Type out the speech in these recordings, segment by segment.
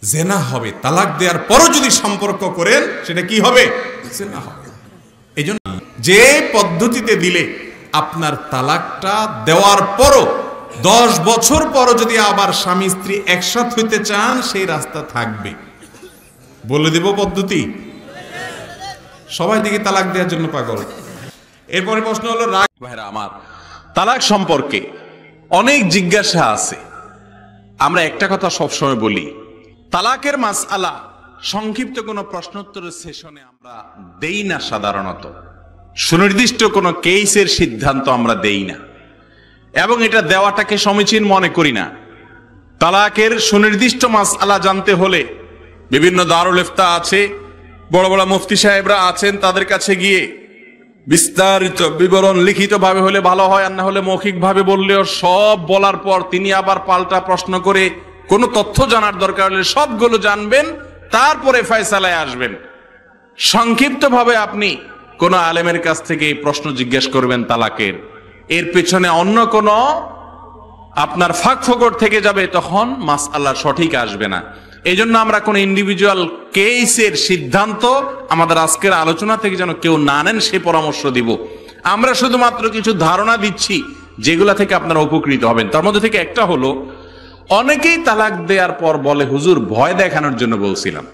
জেনা হবে। তালাক দেওয়ার পরও যদি সম্পর্ক করেন সেটা কি হবে? জেনা হবে। এই জন্য যে পদ্ধতিতে দিলে আপনার তালাকটা দেওয়ার পরও 10 বছর পরও যদি আবার স্বামী স্ত্রী একসাথে হইতে চান সেই রাস্তা থাকবে। বলে দেব পদ্ধতি। সবাই দিকে তালাক দেওয়ার জন্য পাগল। এরপরে প্রশ্ন হলো, রাগ ভাইরা আমার, তালাক সম্পর্কে অনেক জিজ্ঞাসা আছে। আমরা একটা কথা সবসময় বলি, তালাকের মাসআলা সংক্ষিপ্ত কোনো প্রশ্নোত্তরের সেশনে আমরা দেই না। সাধারণত সুনির্দিষ্ট কোনো কেসের সিদ্ধান্ত আমরা দেই না এবং এটা দেওয়াটাকে সমীচীন মনে করি না। তালাকের সুনির্দিষ্ট মাসআলা জানতে হলে বিভিন্ন দারুল ইফতা আছে, বড় বড় মুফতি সাহেবরা আছেন, তাদের কাছে গিয়ে বিস্তারিত বিবরণ লিখিতভাবে হলে ভালো হয়, আর না হলে মৌখিকভাবে বললেও সব বলার পর তিনি আবার পাল্টা প্রশ্ন করে কোনো তথ্য জানার দরকার হলে সবগুলো জানবেন, তারপরে ফয়সালায় আসবেন। সংক্ষিপ্তভাবে আপনি কোন আলেমের কাছ থেকে এই প্রশ্ন জিজ্ঞেস করবেন তালাকের, এর পেছনে অন্য কোনো আপনার ফাঁক ফোকর থেকে যাবে, তখন মাসআলা সঠিক আসবে না। এই জন্য আমরা কোন ইন্ডিভিজুয়াল কেসের সিদ্ধান্ত আমাদের আজকের আলোচনা থেকে যেন কেউ না নেন সে পরামর্শ দিব। আমরা শুধুমাত্র কিছু ধারণা দিচ্ছি যেগুলা থেকে আপনারা উপকৃত হবেন। তার মধ্যে থেকে একটা হলো, অনেকেই তালাক দেওয়ার পর বলে হুজুর ভয় দেখানোর জন্য বলছিলাম।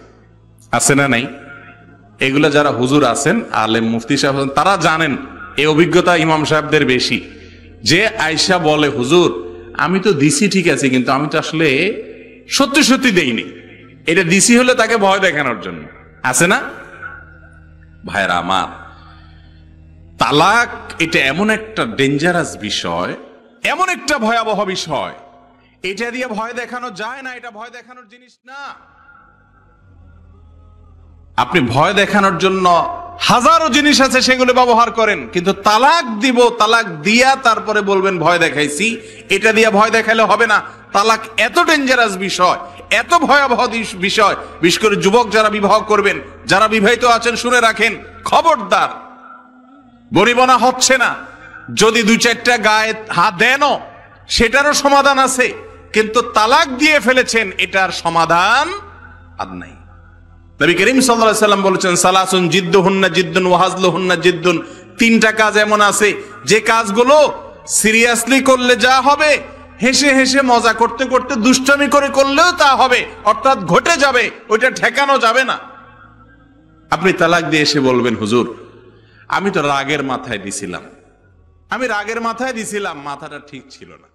আছে না নাই? এগুলা যারা হুজুর আছেন, আলেম মুফতি সাহেব আছেন, তারা জানেন, এই অভিজ্ঞতা ইমাম সাহেবদের বেশি, যে আয়েশা বলে হুজুর আমি তো দিছি ঠিক আছে, কিন্তু আমি তো আসলে সত্যি সত্যি দেইনি, এটা দিছি হলে তাকে ভয় দেখানোর জন্য। আছে না ভাইরা আমার? তালাক এটা এমন একটা ডেঞ্জারাস বিষয়, এমন একটা ভয়াবহ বিষয়, এটা দিয়ে ভয় দেখানো যায় না। এটা ভয় দেখানোর জিনিস না। আপনি ভয় দেখানোর জন্য হাজারো জিনিস আছে, সেগুলো ব্যবহার করেন, কিন্তু তালাক দিব, তালাক দিয়া তারপরে বলবেন ভয় দেখাইছি, এটা দিয়ে ভয় দেখালে হবে না। তালাক এত ডেঞ্জারাস বিষয়, এত ভয়াবহ বিষয়, বিশেষ করে যুবক যারা বিবাহ করবেন, যারা বিবাহিত আছেন শুনে রাখেন, খবরদার। বনিবনা হচ্ছে না, যদি 2-4টা গায়ে হাত দেনও সেটারও সমাধান আছে, কিন্তু তালাক দিয়ে ফেলেছেন এটার সমাধান আর নাই। নবী করিম সাল্লাল্লাহু আলাইহি ওয়াসাল্লাম বলেছেন, সালাসুন জিদ্দুহুন্না জিদ্দুন ওয়া হাজলুহুন্না জিদ্দুন। 3টা কাজ এমন আছে যে কাজগুলো সিরিয়াসলি করলে যা হবে, হেসে হেসে মজা করতে করতে দুষ্টামি করে করলেও তা হবে, অর্থাৎ ঘটে যাবে, ওইটা ঠেকানো যাবে না। আপনি তালাক দিয়ে এসে বলবেন হুজুর আমি তো রাগের মাথায় দিছিলাম, আমি রাগের মাথায় দিছিলাম, মাথাটা ঠিক ছিল না।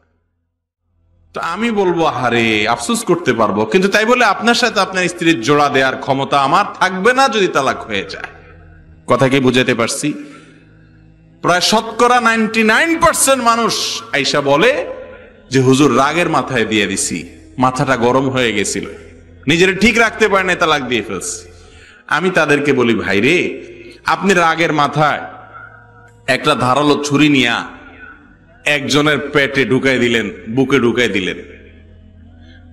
তো আমি বলবো আরে আফসোস করতে পারবো, কিন্তু তাই বলে আপনার সাথে আপনার স্ত্রীর জোড়া দেওয়ার ক্ষমতা আমার থাকবে না যদি তালাক হয়ে যায়। কথা কি বুঝাতে পারছি? প্রায় শতকরা 99% মানুষ আয়েশা বলে যে হুজুর রাগের মাথায় দিয়ে দিছি, মাথাটা গরম হয়ে গেছিল, নিজের ঠিক রাখতে পারে না, তালাক দিয়ে ফেলছি। আমি তাদেরকে বলি ভাই রে, আপনি রাগের মাথায় একটা ধারালো ছুরি নিয়ে একজনের পেটে ঢুকাই দিলেন, বুকে ঢুকাই দিলেন,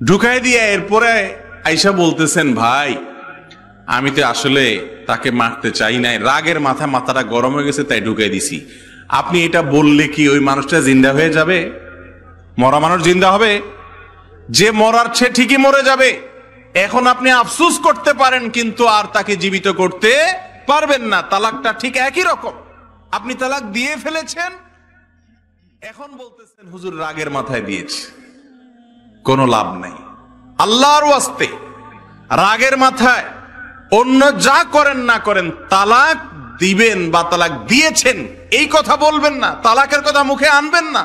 ঢুকাই দিয়ে এরপরে আয়েশা বলতেছেন ভাই আমি তো আসলে তাকে মারতে চাই নাই, রাগের মাথায় মাথাটা গরম হয়ে গেছে তাই ঢুকাই দিছি। আপনি এটা বললে কি ওই মানুষটা জিন্দা হয়ে যাবে? মরা মানুষ জিন্দা হবে? যে মরার সে ঠিকই মরে যাবে। এখন আপনি আফসোস করতে পারেন, কিন্তু আর তাকে জীবিত করতে পারবেন না। তালাকটা ঠিক একই রকম, আপনি তালাক দিয়ে ফেলেছেন, এখন বলতেছেন হুজুর রাগের মাথায় দিয়েছে, কোনো লাভ নাই। আল্লাহর ওয়াস্তে রাগের মাথায় অন্য যা করেন না করেন, তালাক দিবেন বা তালাক দিয়েছেন এই কথা বলবেন না, তালাকের কথা মুখে আনবেন না।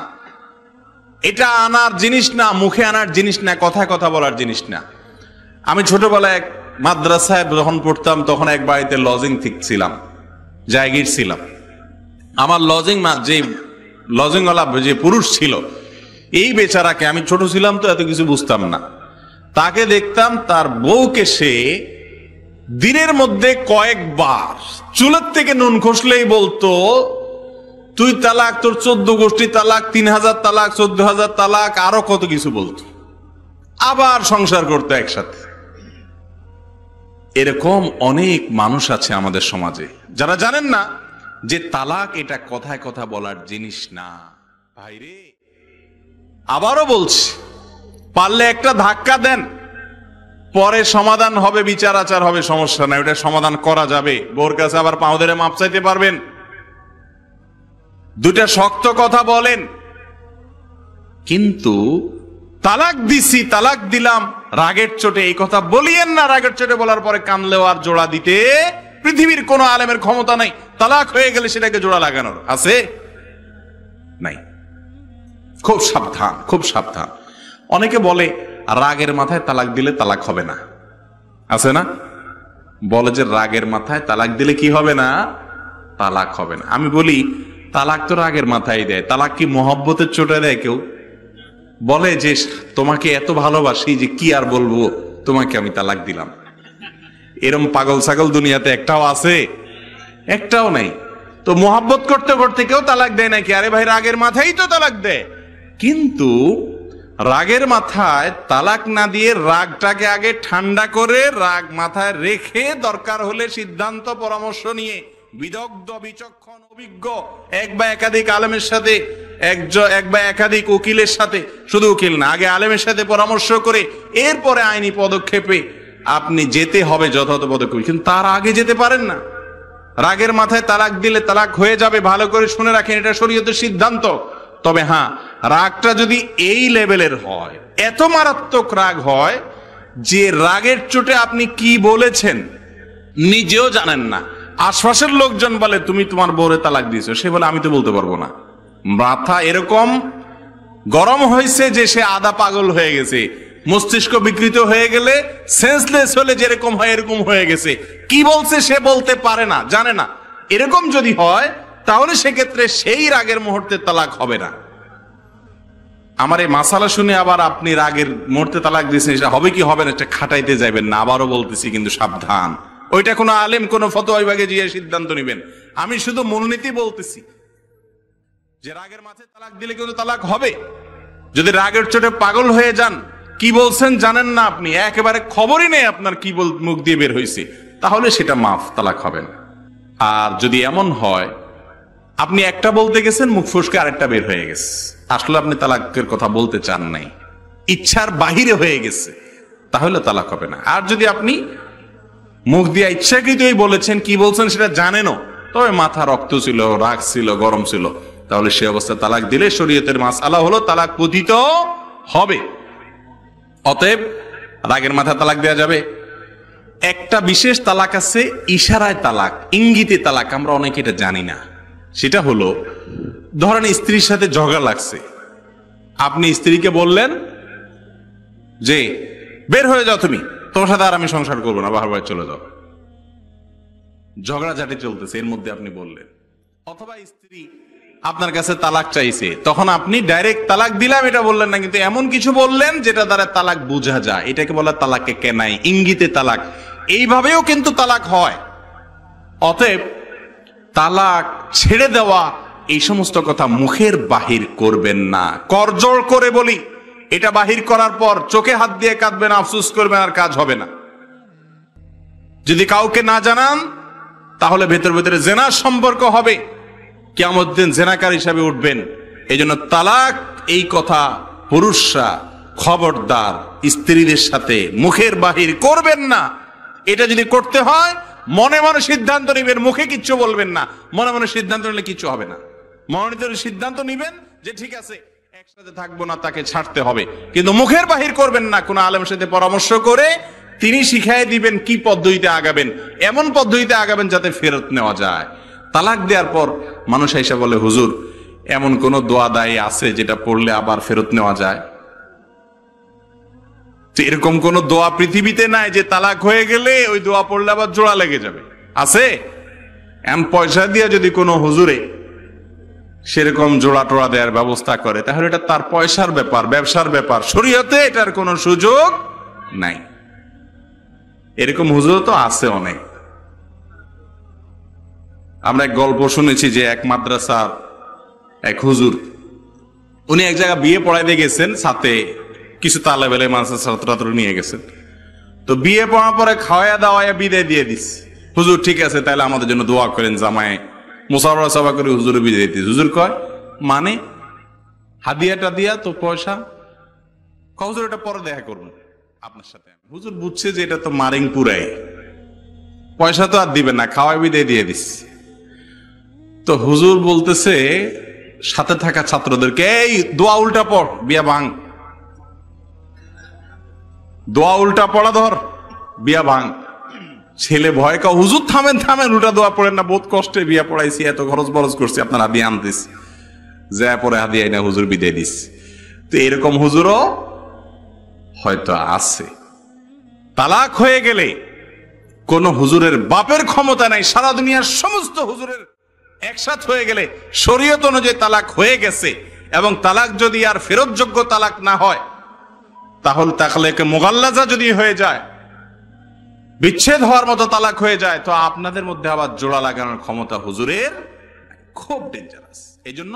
এটা আনার জিনিস না, মুখে আনার জিনিস না, কথায় কথা বলার জিনিস না। আমি ছোটবেলায় এক মাদ্রাসায় যখন পড়তাম তখন এক বাড়িতে লজিং ছিলাম, জায়গির ছিলাম। আমার যে লজিংওয়ালা যে পুরুষ ছিল, এই বেচারাকে, আমি ছোট ছিলাম তো এত কিছু বুঝতাম না, তাকে দেখতাম তার বউকে সে দিনের মধ্যে কয়েকবার চুলের থেকে নুন খসলেই বলতো তুই তালাক, তোর 14 গোষ্ঠী তালাক, 3000 তালাক, 14000 তালাক, আরো কত কিছু বলতো, আবার সংসার করতো একসাথে। এরকম অনেক মানুষ আছে আমাদের সমাজে যারা জানেন না যে তালাক এটা কথায় কথা বলার জিনিস না। ভাইরে আবারও বলছি, পারলে একটা ধাক্কা দেন, পরে সমাধান হবে, বিচার আচার হবে, সমস্যা নাই, ওটা সমাধান করা যাবে। বোর কাছে আবার পাও ধরে মাপ চাইতে পারবেন। দুটা শক্ত কথা বলেন, কিন্তু তালাক দিছি, তালাক দিলাম রাগের চোটে, এই কথা বলিয়েন না। রাগের চোটে বলার পরে কানলেও আর জোড়া দিতে পৃথিবীর কোন আলেমের ক্ষমতা নাই। তালাক হয়ে গেলে সেটাকে জোড়া লাগানোর আছে নাই। খুব সাবধান, খুব সাবধান। অনেকে বলে রাগের মাথায় তালাক দিলে তালাক হবে না, আছে না? বলে যে রাগের মাথায় তালাক দিলে কি হবে না? তালাক হবে না। আমি বলি তালাক তো রাগের মাথায় দেয়, তালাক কি মহব্বতের চোটে দেয় কেউ? বলে যে তোমাকে এত ভালোবাসি যে কি আর বলবো, তোমাকে আমি তালাক দিলাম। এরম পাগল ছাগল দুনিয়াতে একটাও আছে? একটাও নাই। তো মহব্বত করতে করতে কেউ তালাক দেয় নাকি? আরে ভাই, রাগের মাথায় তো তালাক দেয়। কিন্তু রাগের মাথায় তালাক না দিয়ে রাগটাকে আগে ঠান্ডা করে রাগ মাথায় রেখে দরকার হলে সিদ্ধান্ত পরামর্শ নিয়ে বিদগ্ধ, বিচক্ষণ, অভিজ্ঞ এক বা একাধিক আলেমের সাথে, এক বা একাধিক উকিলের সাথে, শুধু উকিল না, আগে আলেমের সাথে পরামর্শ করে এরপরে আইনি পদক্ষেপে আপনি যেতে হবে, যথাযথ পদক্ষেপ। কিন্তু তার আগে যেতে পারেন না। রাগের মাথায় তালাক দিলে তালাক হয়ে যাবে, ভালো করে শুনে রাখেন, এটা শরীয়তের সিদ্ধান্ত। তবে হ্যাঁ, রাগটা যদি এই লেভেলের হয়, এত মারাত্মক রাগ হয় যে রাগের চোটে আপনি কি বলেছেন নিজেও জানেন না, আশপাশের লোকজন বলে তুমি তোমার বউরে তালাক দিয়েছো, সে বলে আমি তো বলতে পারবো না। মাথা এরকম গরম হয়েছে যে সে আধা পাগল হয়ে গেছে, মস্তিষ্ক বিকৃত হয়ে গেলে সেন্সলেস হলে যেরকম হয় এরকম হয়ে গেছে, কি বলছে সে বলতে পারে না, জানে না। এরকম যদি হয় তাহলে সেক্ষেত্রে সেই রাগের মুহূর্তে তালাক হবে না। আমার এই মাসালা শুনে আবার আপনি রাগের মুহূর্তে তালাক দিয়েছেন, সেটা হবে কি হবে না এটা খাটাইতে যাবেন না। আবারও বলতেছি, কিন্তু সাবধান, ওইটা কোনো আলেম কোনো ফতোয়া বিভাগে গিয়ে সিদ্ধান্ত নেবেন। আমি শুধু মূলনীতি বলতেছি যে রাগের মাথায় তালাক দিলে কিন্তু তালাক হবে। যদি রাগের চোটে পাগল হয়ে যান, কি বলছেন জানেন না, আপনি একেবারে খবরই নেই আপনার কি মুখ দিয়ে বের হয়েছে, তাহলে সেটা মাফ, তালাক হবে না। আর যদি এমন হয় আপনি একটা বলতে গেছেন, মুখ ফসকে আরেকটা বের হয়ে গেছে, আসলে আপনি তালাকের কথা বলতে চান নাই, ইচ্ছার বাহিরে হয়ে গেছে, তাহলে তালাক হবে না। আর যদি আপনি মুখ দিয়ে ইচ্ছাকৃতই বলেছেন, কি বলছেন সেটা জানেনও, তবে মাথা রক্ত ছিল, রাগ ছিল, গরম ছিল, তাহলে সে অবস্থায় তালাক দিলে শরীয়তের মাসআলা হলো তালাক পতিত হবে। অতএব রাগের মাথা তালাক দেওয়া যাবে। একটা বিশেষ তালাক আছে, ইশারায় তালাক, ইঙ্গিতে তালাক, আমরা অনেকে এটা জানি না। সেটা হলো, ধরেন স্ত্রীর সাথে ঝগড়া লাগছে, আপনি স্ত্রীকে বললেন যে বের হয়ে যাও তুমি, তোমার সাথে আর আমি সংসার করবো না, বাহার বাড়ি চলে যাও। ঝগড়াঝাটি চলতেছে, এর মধ্যে আপনি বললেন। অথবা স্ত্রী আপনার কাছে তালাক চাইছে, তখন আপনি ডাইরেক্ট তালাক দিলাম এটা বললেন না, কিন্তু এমন কিছু বললেন যেটা দ্বারা তালাক বোঝা যায়, এটাকে বলা তালাকে কেনাই, ইঙ্গিতে তালাক। এইভাবেও কিন্তু তালাক হয়। অতএব তালাক, ছেড়ে দেওয়া, এই সমস্ত কথা মুখের বাহির করবেন না। করজোড় করে বলি, এটা বাহির করার পর চোখে হাত দিয়ে কাঁদবেন, আফসোস করবেন, আর কাজ হবে না। যদি কাউকে না জানান তাহলে ভেতর ভেতরে জেনার সম্পর্ক হবে, কিয়ামত দিন জেনাকার হিসাবে উঠবেন। এই জন্য তালাক, এই কথা পুরুষরা খবরদার স্ত্রীদের সাথে মুখের বাহির করবেন না। এটা যদি করতে হয় মনে মনে সিদ্ধান্ত নিবেন, মুখে কিচ্ছু বলবেন না। মনে মনে সিদ্ধান্ত নিলে কিচ্ছু হবে না। মনোনীত সিদ্ধান্ত নিবেন যে ঠিক আছে একসাথে থাকবো না, তাকে ছাড়তে হবে, কিন্তু মুখের বাহির করবেন না। কোন আলেমের সাথে পরামর্শ করে তিনি শিখাই দিবেন কি পদ্ধতিতে আগাবেন, এমন পদ্ধতিতে আগাবেন যাতে ফেরত নেওয়া যায়। তালাক দেওয়ার পর মানুষ এসে বলে, হুজুর এমন কোন দোয়া দায়ী আছে যেটা পড়লে আবার ফেরত নেওয়া যায়? এরকম কোন দোয়া পৃথিবীতে নাই যে তালাক হয়ে গেলে ওই দোয়া পড়লে আবার জোড়া লেগে যাবে, আছে? এমন পয়সা দিয়ে যদি কোনো হুজুরে সেরকম জোড়া টোড়া দেওয়ার ব্যবস্থা করে, তাহলে এটা তার পয়সার ব্যাপার, ব্যবসার ব্যাপার, শরীয়তে এটার কোনো সুযোগ নাই। এরকম হুজুর তো আছে অনেক। আমরা এক গল্প শুনেছি যে এক মাদ্রাসার এক হুজুর, উনি এক জায়গায় বিয়ে পড়াইতে গেছেন, সাথে কিছু তালেবেলে মাদ্রাসার ছাত্র নিয়ে গেছেন। তো বিয়ে পড়ার পরে খাওয়া দাওয়া বিদায় দিয়ে দিস, হুজুর ঠিক আছে তাহলে আমাদের জন্য দোয়া করেন, জামায় মুসাফা সভা করে হুজুরে বিদায় দিস। হুজুর কয় মানে হাদিয়াটা দিয়া তো পয়সা, হুজুর এটা পরে দেখা করবো। আপনার সাথে হুজুর বুঝছে যে এটা তো মারিং পুরাই, পয়সা তো আর দিবে না, খাওয়াই বিদায় দিয়ে দিস। তো হুজুর বলতেছে সাথে থাকা ছাত্রদেরকে, এই দোয়া উল্টা পড়, বিয়া ভাঙ, দোয়া উল্টা পড়া ধর, বিয়া ভাঙ। ছেলে ভয় কা, হুজুর থামেন থামেন, উল্টা দোয়া পড়েন না, বহুত কষ্টে বিয়া পড়াইছি, এত খরচ বরচ করছি, আপনার হাদিয়া আনতেস, যা পরে হাদিয়া না হুজুর বিদায় দিস। তো এরকম হুজুরও হয়তো আছে। তালাক হয়ে গেলে কোন হুজুরের বাপের ক্ষমতা নাই, সারা দুনিয়ার সমস্ত হুজুরের একসাথ হয়ে গেলে শরীয়ত অনুযায়ী তালাক হয়ে গেছে, এবং তালাক যদি আর ফেরতযোগ্য তালাক না হয়, তাহলে তাহলে মুগাল্লাজা যদি হয়ে যায়, বিচ্ছেদ হওয়ার মতো তালাক হয়ে যায়, তো আপনাদের মধ্যে আবার জোড়া লাগানোর ক্ষমতা হুজুরের খুব ডেঞ্জারাস। এই জন্য